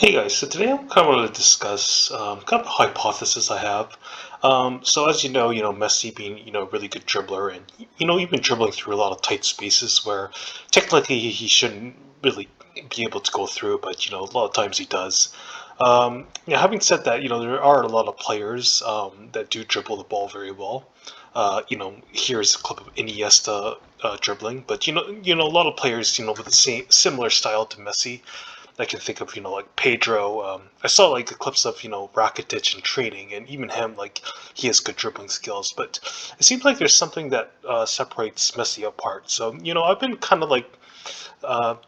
Hey guys, so today I'm kind of going to discuss kind of a hypothesis I have. So as Messi being a really good dribbler, and even dribbling through a lot of tight spaces where technically he shouldn't really be able to go through, but a lot of times he does. Having said that, there are a lot of players that do dribble the ball very well. Here's a clip of Iniesta dribbling, but a lot of players with the same similar style to Messi. I can think of, like Pedro. I saw like clips of, Rakitic in training, and even him, like he has good dribbling skills. But it seems like there's something that separates Messi apart. So, I've been kind of like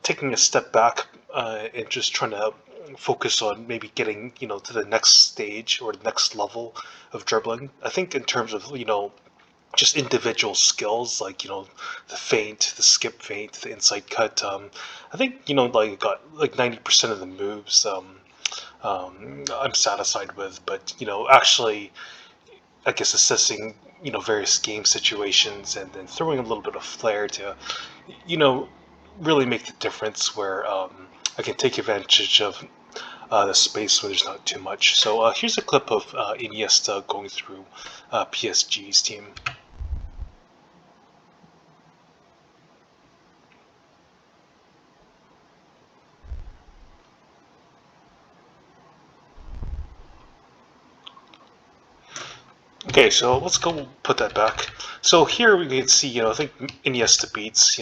taking a step back and just trying to focus on maybe getting, to the next stage or the next level of dribbling. I think in terms of, just individual skills like the feint, the skip feint, the inside cut. I think like got like 90% of the moves. I'm satisfied with, but actually, I guess assessing various game situations and then throwing a little bit of flair to you know really make the difference where I can take advantage of the space where there's not too much. So here's a clip of Iniesta going through PSG's team. Okay, so let's go put that back. So here we can see, I think Iniesta beats,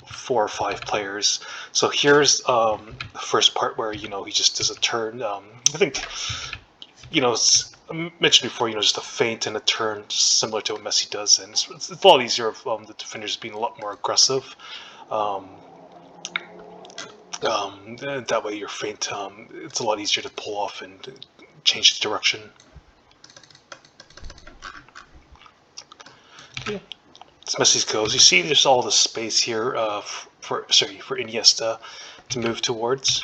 4 or 5 players. So here's the first part where, he just does a turn. I think, I mentioned before, just a feint and a turn, similar to what Messi does. And it's a lot easier if the defenders being a lot more aggressive. Um, that way your feint, it's a lot easier to pull off and change the direction. Okay. It's Messi's goes. You see, there's all the space here for Iniesta to move towards.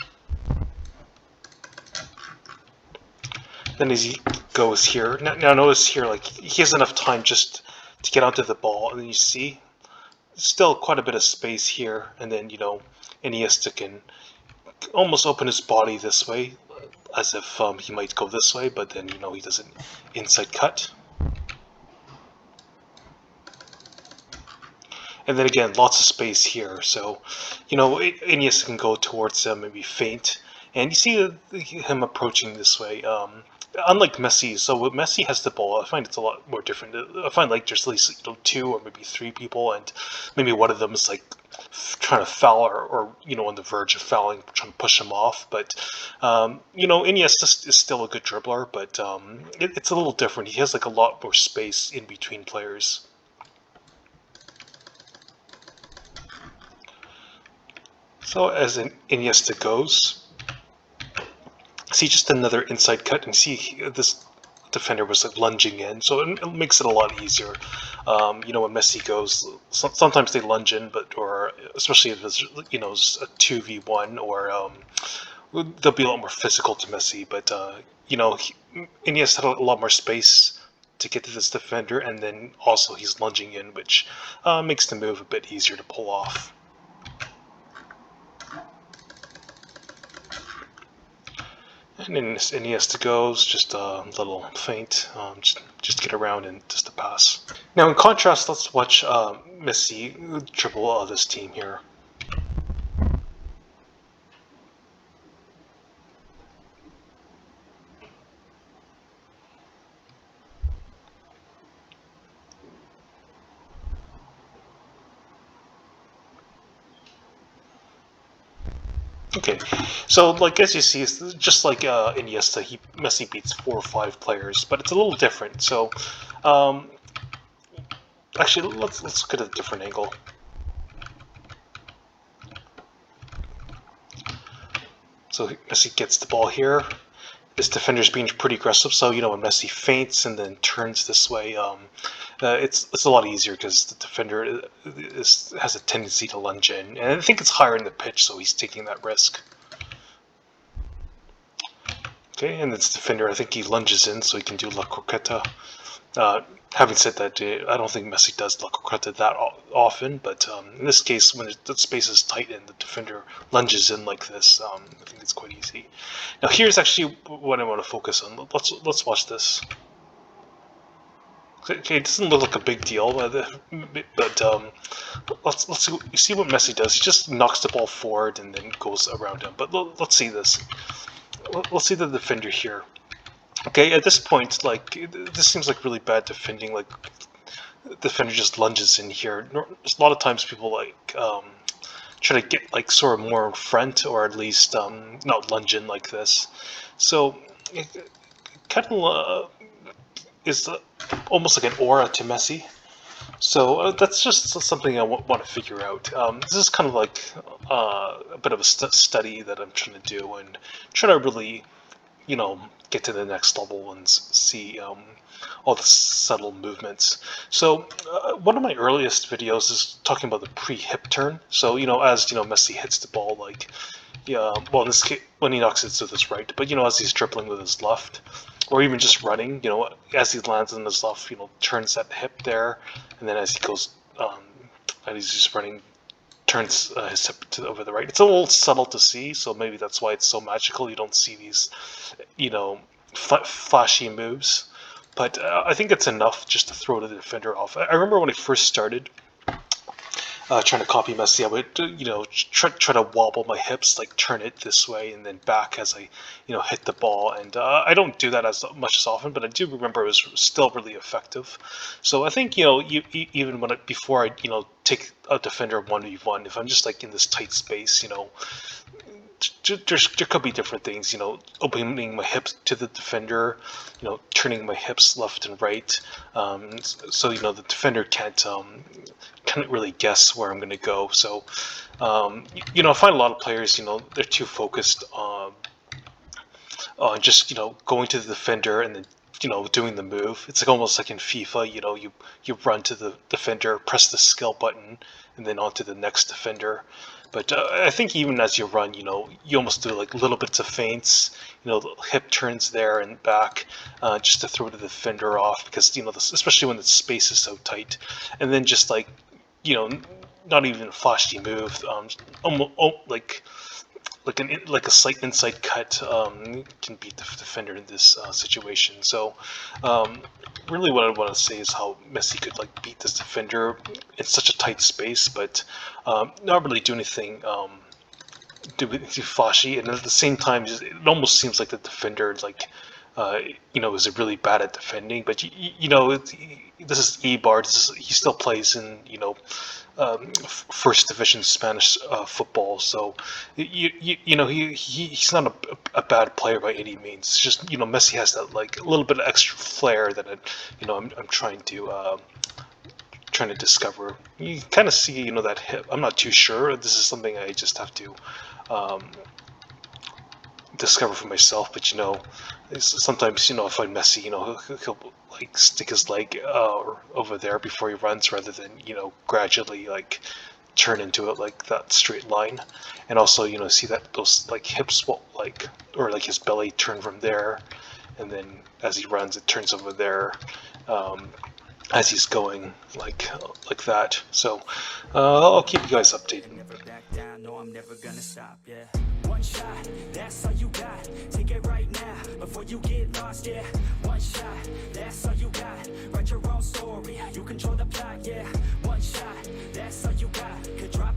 Then as he goes here, now notice here, like he has enough time just to get onto the ball, and then you see still quite a bit of space here, and then Iniesta can almost open his body this way, as if he might go this way, but then he does an inside cut. And then again, lots of space here. So, Iniesta can go towards him, maybe feint. And you see him approaching this way. Unlike Messi, so when Messi has the ball, I find it's a lot more different. I find like there's at least 2 or maybe 3 people, and maybe one of them is like trying to foul or on the verge of fouling, trying to push him off. But Iniesta is still a good dribbler, but it's a little different. He has like a lot more space in between players. So as Iniesta goes, see just another inside cut, and see this defender was like lunging in, so it makes it a lot easier. When Messi goes, sometimes they lunge in, or especially if it's a 2v1, or they'll be a lot more physical to Messi. But Iniesta had a lot more space to get to this defender, and then also he's lunging in, which makes the move a bit easier to pull off. And then Iniesta goes, just a little feint, just to get around and just to pass. Now, in contrast, let's watch Messi dribble this team here. Okay, so like as you see, it's just like Iniesta, Messi beats 4 or 5 players, but it's a little different. So, actually, let's look at a different angle. So Messi gets the ball here. This defender's being pretty aggressive, so when Messi feints and then turns this way, it's a lot easier because the defender has a tendency to lunge in, and I think it's higher in the pitch, so he's taking that risk. Okay, and this defender, I think he lunges in so he can do La Croqueta. Having said that, I don't think Messi does La Croqueta that often, but in this case, when the space is tight and the defender lunges in like this, I think it's quite easy. Now here's actually what I want to focus on. Let's watch this. Okay, it doesn't look like a big deal, but let's see what Messi does. He just knocks the ball forward and then goes around him. But let's see this. Let's see the defender here. Okay, at this point, like, this seems like really bad defending. Like, the defender just lunges in here. A lot of times people like try to get like sort of more in front, or at least not lunge in like this. So it kind of is almost like an aura to Messi. So that's just something I want to figure out. This is kind of like a bit of a study that I'm trying to do, and try to really, get to the next level and see all the subtle movements. So one of my earliest videos is talking about the pre-hip turn. So as Messi hits the ball, like, well, in this case, when he knocks it with his right, but as he's dribbling with his left, or even just running, as he lands on his left, turns that hip there, and then as he goes, and he's just running, turns his hip over the right. It's a little subtle to see, so maybe that's why it's so magical. You don't see these, flashy moves, but I think it's enough just to throw the defender off. I remember when I first started trying to copy Messi, I would try to wobble my hips, like turn it this way and then back as I hit the ball, and I don't do that as much as often, but I do remember it was still really effective. So I think even before I take a defender 1v1, if I'm just like in this tight space, there could be different things, opening my hips to the defender, turning my hips left and right, so the defender can't really guess where I'm going to go. So I find a lot of players, they're too focused on just going to the defender and then doing the move. It's like almost like in FIFA, you run to the defender, press the skill button, and then on to the next defender. But I think even as you run, you almost do like little bits of feints, the hip turns there and back, just to throw the defender off, because especially when the space is so tight, and then just like not even a flashy move, almost like a slight inside cut can beat the defender in this situation. So really what I want to say is how Messi could like beat this defender in such a tight space, but not really do anything too flashy, and at the same time it almost seems like the defender is really bad at defending. But this is Eibar. He still plays in first division Spanish football, so he's not a bad player by any means. It's just Messi has that like a little bit of extra flair that I'm trying to discover. You kind of see that hip. I'm not too sure. This is something I just have to discover for myself. But sometimes if I find Messi, he'll like stick his leg over there before he runs, rather than gradually like turn into it like that straight line. And also see that those like hips or like his belly turn from there, and then as he runs it turns over there as he's going like that. So I'll keep you guys updated. No, I'm never gonna stop, yeah. One shot, that's all you got. Take it right now, before you get lost, yeah. One shot, that's all you got. Write your own story, you control the plot, yeah. One shot, that's all you got. Could drop